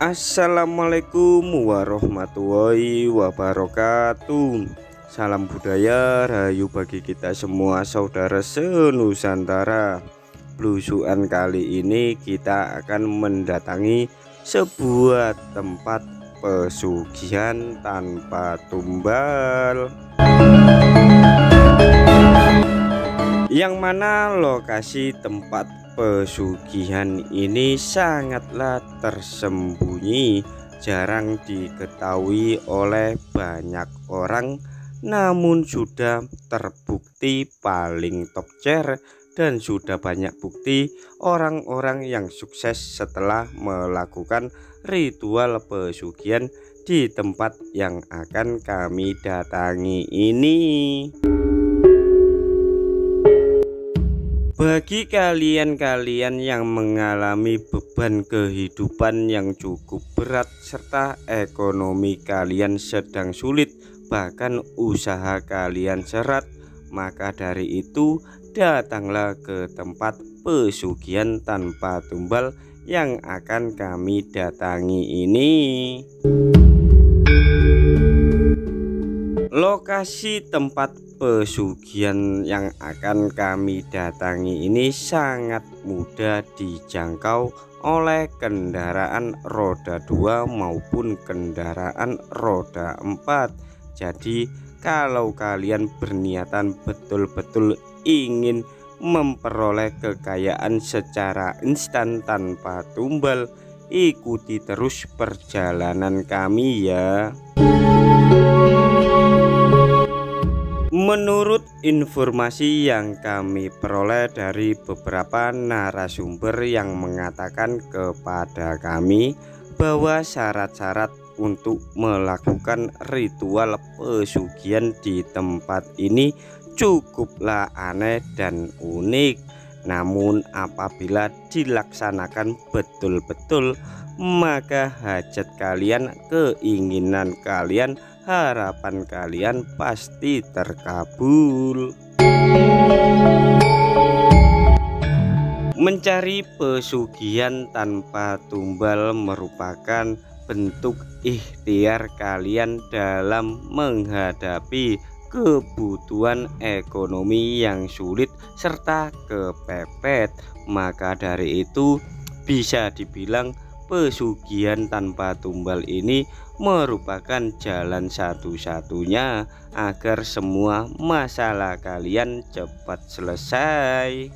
Assalamualaikum warahmatullahi wabarakatuh. Salam budaya rahayu bagi kita semua saudara senusantara. Blusukan kali ini kita akan mendatangi sebuah tempat pesugihan tanpa tumbal, yang mana lokasi tempat pesugihan ini sangatlah tersembunyi, jarang diketahui oleh banyak orang, namun sudah terbukti paling top tier dan sudah banyak bukti orang-orang yang sukses setelah melakukan ritual pesugihan di tempat yang akan kami datangi ini. Bagi kalian-kalian yang mengalami beban kehidupan yang cukup berat serta ekonomi kalian sedang sulit, bahkan usaha kalian seret, maka dari itu datanglah ke tempat pesugihan tanpa tumbal yang akan kami datangi ini. Lokasi tempat pesugihan yang akan kami datangi ini sangat mudah dijangkau oleh kendaraan roda 2 maupun kendaraan roda 4. Jadi kalau kalian berniatan betul-betul ingin memperoleh kekayaan secara instan tanpa tumbal, ikuti terus perjalanan kami ya. Menurut informasi yang kami peroleh dari beberapa narasumber yang mengatakan kepada kami bahwa syarat-syarat untuk melakukan ritual pesugihan di tempat ini cukuplah aneh dan unik. Namun apabila dilaksanakan betul-betul, maka hajat kalian, keinginan kalian, harapan kalian pasti terkabul. Mencari pesugihan tanpa tumbal merupakan bentuk ikhtiar kalian dalam menghadapi kebutuhan ekonomi yang sulit serta kepepet. Maka dari itu bisa dibilang pesugihan tanpa tumbal ini merupakan jalan satu-satunya agar semua masalah kalian cepat selesai.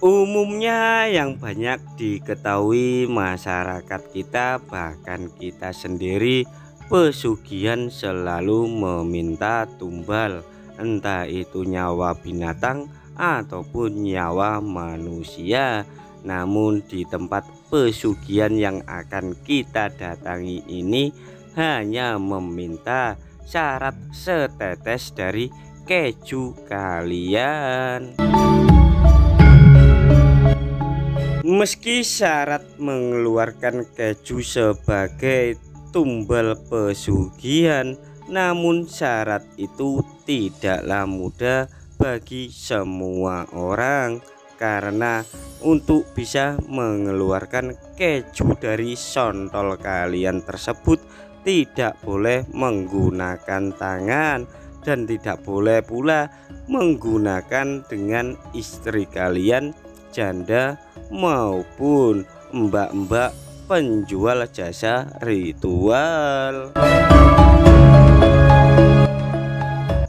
Umumnya yang banyak diketahui masyarakat kita, bahkan kita sendiri, pesugihan selalu meminta tumbal, entah itu nyawa binatang ataupun nyawa manusia. Namun di tempat pesugihan yang akan kita datangi ini hanya meminta syarat setetes dari keju kalian. Meski syarat mengeluarkan keju sebagai tumbal pesugihan, namun syarat itu tidaklah mudah bagi semua orang, karena untuk bisa mengeluarkan keju dari sontol kalian tersebut tidak boleh menggunakan tangan dan tidak boleh pula menggunakan dengan istri kalian, janda maupun mbak-mbak penjual jasa ritual.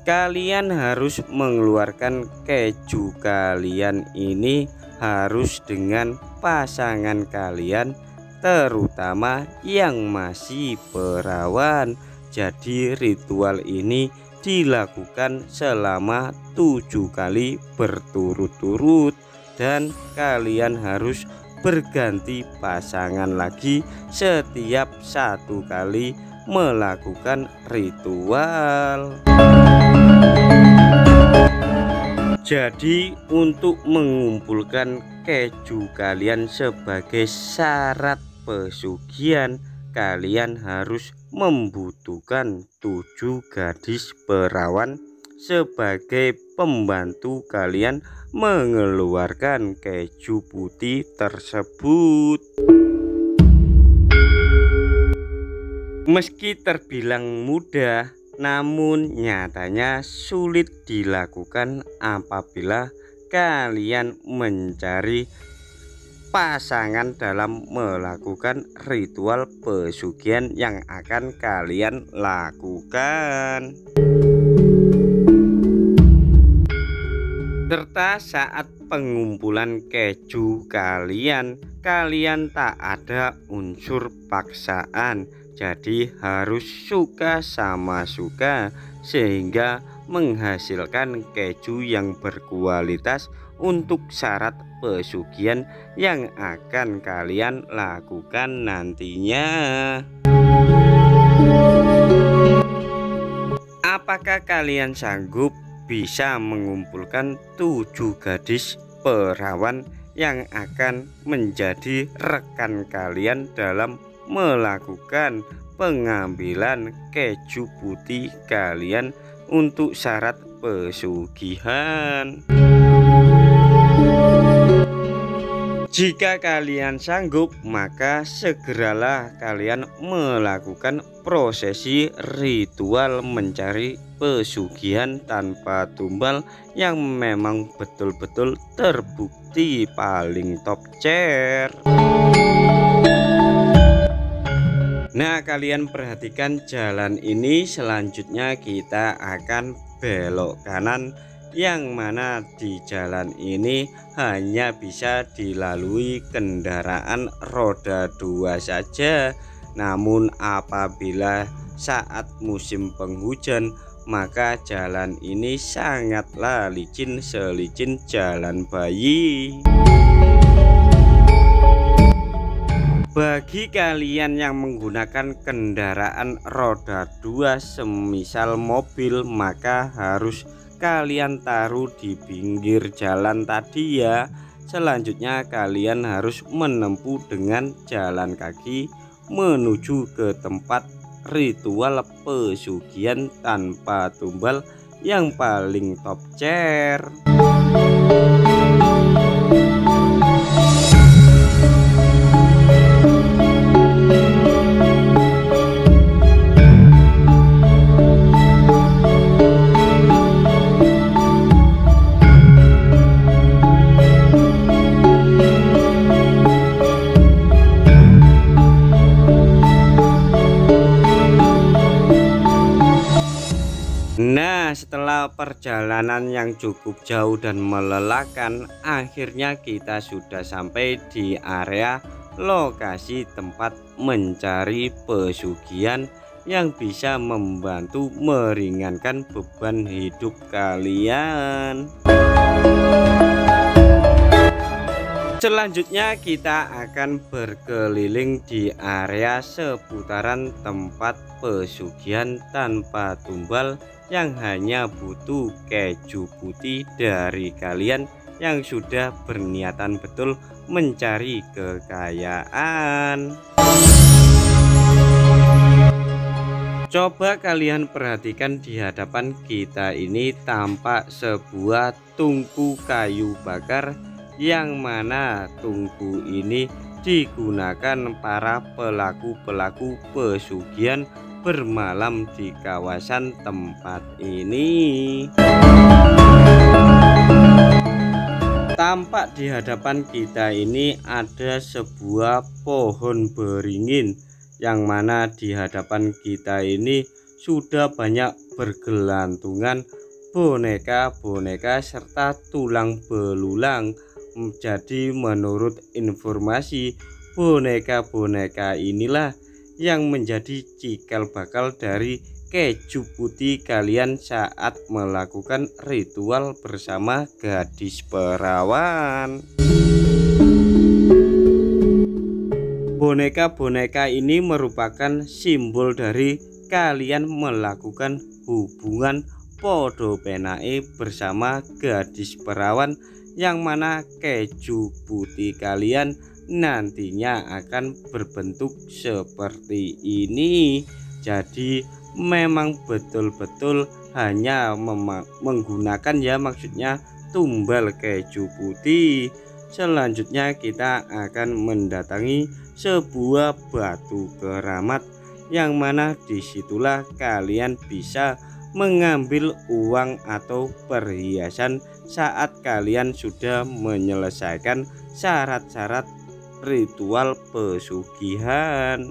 Kalian harus mengeluarkan keju kalian ini harus dengan pasangan kalian, terutama yang masih perawan. Jadi ritual ini dilakukan selama 7 kali berturut-turut, dan kalian harus berganti pasangan lagi setiap 1 kali melakukan ritual. Jadi untuk mengumpulkan keju kalian sebagai syarat pesugihan, kalian harus membutuhkan 7 gadis perawan sebagai pembantu kalian mengeluarkan keju putih tersebut. Meski terbilang mudah, namun nyatanya sulit dilakukan apabila kalian mencari pasangan dalam melakukan ritual pesugihan yang akan kalian lakukan. Serta saat pengumpulan keju kalian tak ada unsur paksaan, jadi harus suka sama suka sehingga menghasilkan keju yang berkualitas untuk syarat pesugihan yang akan kalian lakukan nantinya. Apakah kalian sanggup bisa mengumpulkan 7 gadis perawan yang akan menjadi rekan kalian dalam melakukan pengambilan keju putih kalian untuk syarat pesugihan? Jika kalian sanggup, maka segeralah kalian melakukan prosesi ritual mencari pesugihan tanpa tumbal yang memang betul-betul terbukti paling top chair. Nah, kalian perhatikan jalan ini. Selanjutnya kita akan belok kanan, yang mana di jalan ini hanya bisa dilalui kendaraan roda 2 saja. Namun apabila saat musim penghujan, maka jalan ini sangatlah licin, selicin jalan bayi. Bagi kalian yang menggunakan kendaraan roda 2 semisal mobil, maka harus kalian taruh di pinggir jalan tadi ya. Selanjutnya kalian harus menempuh dengan jalan kaki menuju ke tempat ritual pesugihan tanpa tumbal yang paling top chair. Nah, setelah perjalanan yang cukup jauh dan melelahkan, akhirnya kita sudah sampai di area lokasi tempat mencari pesugihan yang bisa membantu meringankan beban hidup kalian. Selanjutnya kita akan berkeliling di area seputaran tempat pesugihan tanpa tumbal yang hanya butuh keju putih dari kalian yang sudah berniatan betul mencari kekayaan. Coba kalian perhatikan, di hadapan kita ini tampak sebuah tungku kayu bakar, yang mana tungku ini digunakan para pelaku-pelaku pesugihan bermalam di kawasan tempat ini. Tampak di hadapan kita ini ada sebuah pohon beringin, yang mana di hadapan kita ini sudah banyak bergelantungan boneka-boneka serta tulang belulang. Jadi menurut informasi, boneka-boneka inilah yang menjadi cikal bakal dari keju putih kalian saat melakukan ritual bersama gadis perawan. Boneka-boneka ini merupakan simbol dari kalian melakukan hubungan podo penake bersama gadis perawan, yang mana keju putih kalian nantinya akan berbentuk seperti ini. Jadi memang betul-betul hanya menggunakan ya maksudnya tumbal keju putih. Selanjutnya kita akan mendatangi sebuah batu keramat, yang mana disitulah kalian bisa mengambil uang atau perhiasan saat kalian sudah menyelesaikan syarat-syarat ritual pesugihan.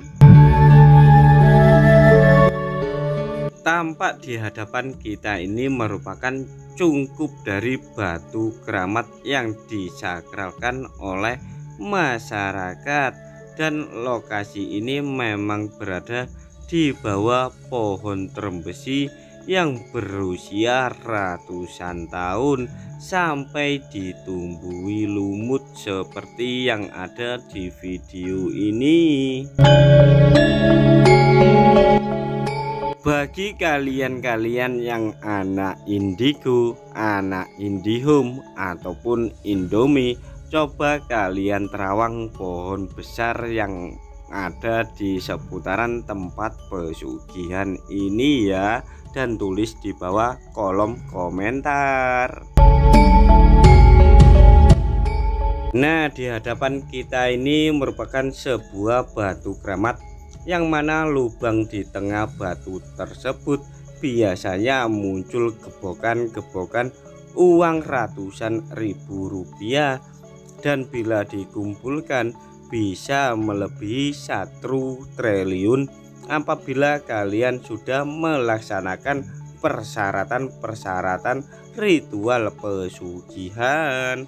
Tampak di hadapan kita ini merupakan cungkup dari batu keramat yang disakralkan oleh masyarakat, dan lokasi ini memang berada di bawah pohon trembesi yang berusia ratusan tahun sampai ditumbuhi lumut seperti yang ada di video ini. Bagi kalian-kalian yang anak indigo, anak indihome ataupun indomie, coba kalian terawang pohon besar yang ada di seputaran tempat pesugihan ini ya, dan tulis di bawah kolom komentar. Nah, di hadapan kita ini merupakan sebuah batu keramat, yang mana lubang di tengah batu tersebut biasanya muncul gebokan-gebokan uang ratusan ribu rupiah, dan bila dikumpulkan bisa melebihi 1 triliun apabila kalian sudah melaksanakan persyaratan-persyaratan ritual pesugihan.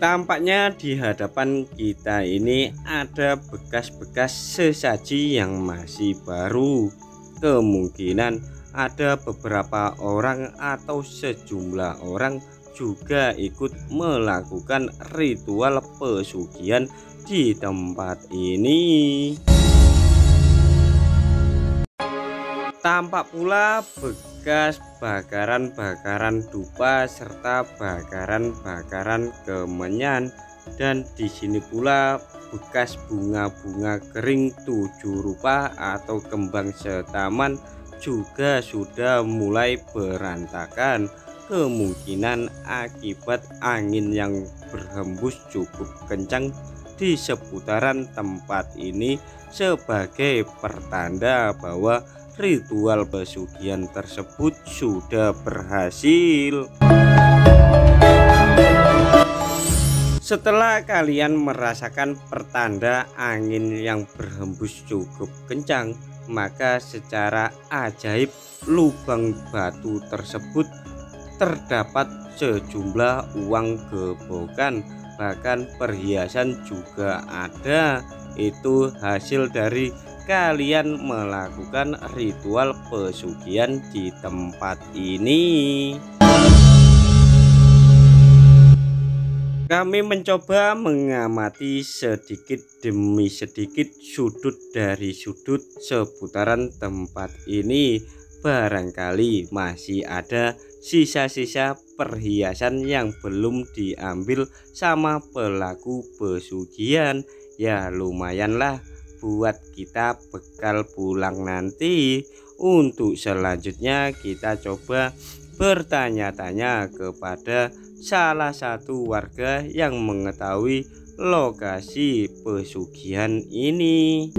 Tampaknya di hadapan kita ini ada bekas-bekas sesaji yang masih baru. Kemungkinan ada beberapa orang atau sejumlah orang juga ikut melakukan ritual pesugihan di tempat ini. Tampak pula bekas bakaran-bakaran dupa serta bakaran-bakaran kemenyan, dan di sini pula bekas bunga-bunga kering 7 rupa atau kembang setaman juga sudah mulai berantakan. Kemungkinan akibat angin yang berhembus cukup kencang di seputaran tempat ini sebagai pertanda bahwa ritual pesugihan tersebut sudah berhasil. Setelah kalian merasakan pertanda angin yang berhembus cukup kencang, maka secara ajaib lubang batu tersebut terdapat sejumlah uang gebokan, bahkan perhiasan juga ada. Itu hasil dari kalian melakukan ritual pesugihan di tempat ini. Kami mencoba mengamati sedikit demi sedikit sudut dari sudut seputaran tempat ini. Barangkali masih ada sisa-sisa perhiasan yang belum diambil sama pelaku pesugihan. Ya lumayanlah buat kita bekal pulang nanti. Untuk selanjutnya kita coba bertanya-tanya kepada salah satu warga yang mengetahui lokasi pesugihan ini.